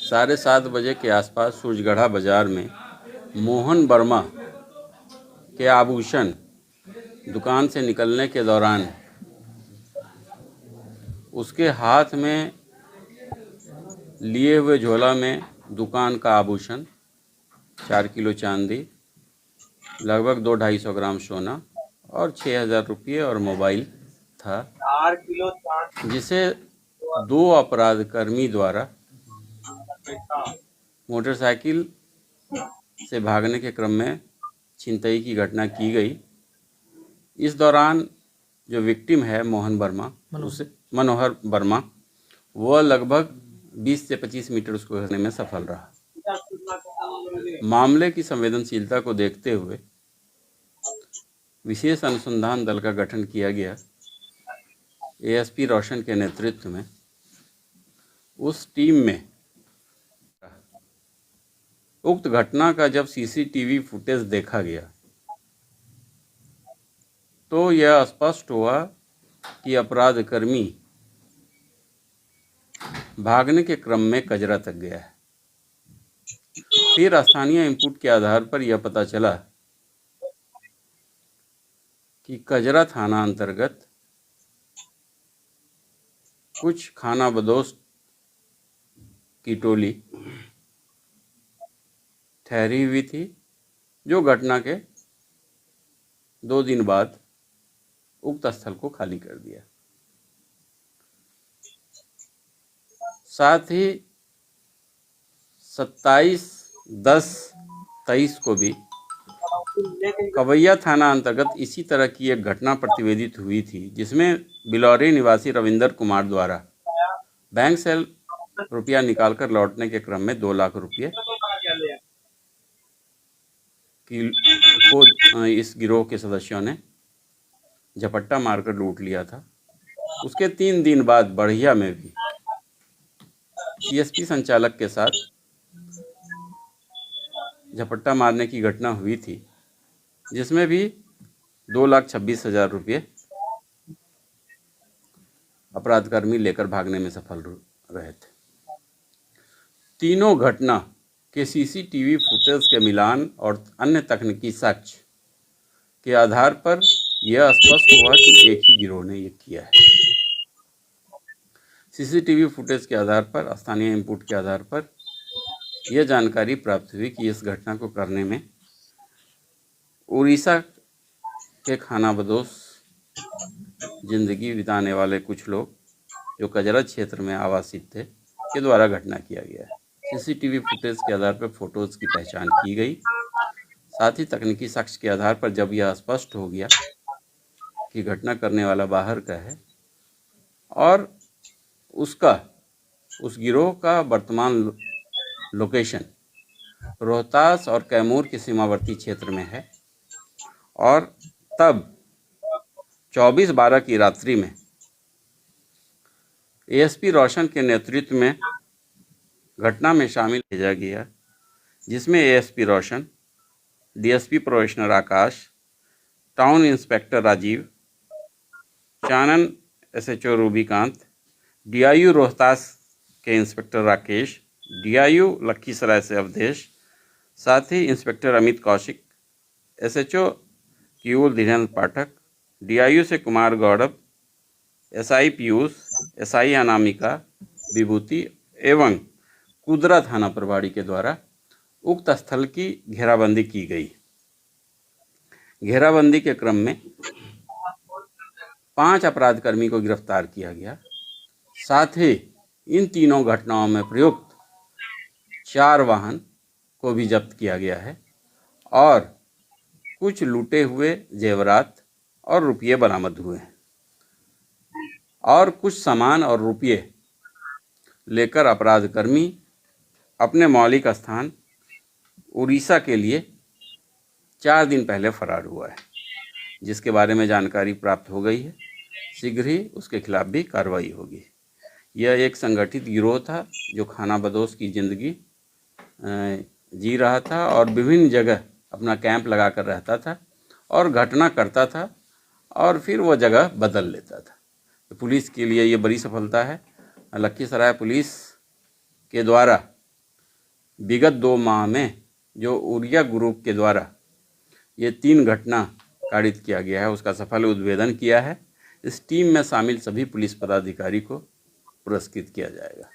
7:30 बजे के आसपास सूरजगढ़ा बाजार में मोहन वर्मा के आभूषण दुकान से निकलने के दौरान उसके हाथ में लिए हुए झोला में दुकान का आभूषण 4 किलो चांदी, लगभग 200-250 ग्राम सोना और 6,000 रुपये और मोबाइल था, जिसे 2 अपराधकर्मी द्वारा मोटरसाइकिल से भागने के क्रम में छिनतई की घटना की गई। इस दौरान जो विक्टिम है मनोहर वर्मा, वह लगभग 20 से 25 मीटर उसको घेरने में सफल रहा। मामले की संवेदनशीलता को देखते हुए विशेष अनुसंधान दल का गठन किया गया। एएसपी रोशन के नेतृत्व में उस टीम में उक्त घटना का जब सीसीटीवी फुटेज देखा गया तो यह स्पष्ट हुआ कि अपराधकर्मी भागने के क्रम में कजरा तक गया है। फिर स्थानीय इनपुट के आधार पर यह पता चला कि कजरा थाना अंतर्गत कुछ खानाबदोश की टोली ठहरी हुई थी, जो घटना के 2 दिन बाद उक्त स्थल को खाली कर दिया। साथ ही 27/10/23 को भी कवैया थाना अंतर्गत इसी तरह की एक घटना प्रतिवेदित हुई थी, जिसमें बिलौरी निवासी रविंदर कुमार द्वारा बैंक से रुपया निकालकर लौटने के क्रम में 2 लाख रुपये को इस गिरोह के सदस्यों ने झपट्टा मारकर लूट लिया था। उसके 3 दिन बाद बढ़िया में भी सीएसपी संचालक के साथ झपट्टा मारने की घटना हुई थी, जिसमें भी 2,26,000 रुपये अपराधकर्मी लेकर भागने में सफल रहे थे। तीनों घटना के सीसीटीवी फुटेज के मिलान और अन्य तकनीकी साक्ष्य के आधार पर यह स्पष्ट हुआ कि एक ही गिरोह ने यह किया है। सीसीटीवी फुटेज के आधार पर, स्थानीय इनपुट के आधार पर यह जानकारी प्राप्त हुई कि इस घटना को करने में उड़ीसा के खानाबदोश जिंदगी बिताने वाले कुछ लोग जो कजरा क्षेत्र में आवासित थे के द्वारा घटना किया गया है। सीसीटीवी फुटेज के आधार पर फोटोज की पहचान की गई। साथ ही तकनीकी साक्ष्य के आधार पर जब यह स्पष्ट हो गया कि घटना करने वाला बाहर का है और उस गिरोह का वर्तमान लोकेशन रोहतास और कैमूर के सीमावर्ती क्षेत्र में है, और तब 24/12 की रात्रि में एएसपी रोशन के नेतृत्व में घटना में शामिल भेजा गया, जिसमें ASP Roshan, DSP probationer Akash, town inspector Rajiv, Chanan SHO Rubikant, DIU Rohtas के इंस्पेक्टर राकेश, डीआईयू लखीसराय से अवधेश, साथ ही inspector Amit Kaushik, SHO Kiul Dhirendra Pathak, DIU से कुमार गौरव, एसआई पीयूष, एसआई अनामिका विभूति एवं कुदरा थाना प्रभारी के द्वारा उक्त स्थल की घेराबंदी की गई। घेराबंदी के क्रम में 5 अपराधकर्मी को गिरफ्तार किया गया। साथ ही इन तीनों घटनाओं में प्रयुक्त 4 वाहन को भी जब्त किया गया है और कुछ लूटे हुए जेवरात और रुपये बरामद हुए हैं, और कुछ सामान और रुपये लेकर अपराधकर्मी अपने मौलिक स्थान उड़ीसा के लिए 4 दिन पहले फरार हुआ है, जिसके बारे में जानकारी प्राप्त हो गई है। शीघ्र ही उसके खिलाफ भी कार्रवाई होगी। यह एक संगठित गिरोह था जो खानाबदोश की ज़िंदगी जी रहा था और विभिन्न जगह अपना कैंप लगाकर रहता था और घटना करता था और फिर वो जगह बदल लेता था। तो पुलिस के लिए ये बड़ी सफलता है। लखीसराय पुलिस के द्वारा विगत 2 माह में जो उरिया ग्रुप के द्वारा ये 3 घटना कारित किया गया है उसका सफल उद्भेदन किया है। इस टीम में शामिल सभी पुलिस पदाधिकारी को पुरस्कृत किया जाएगा।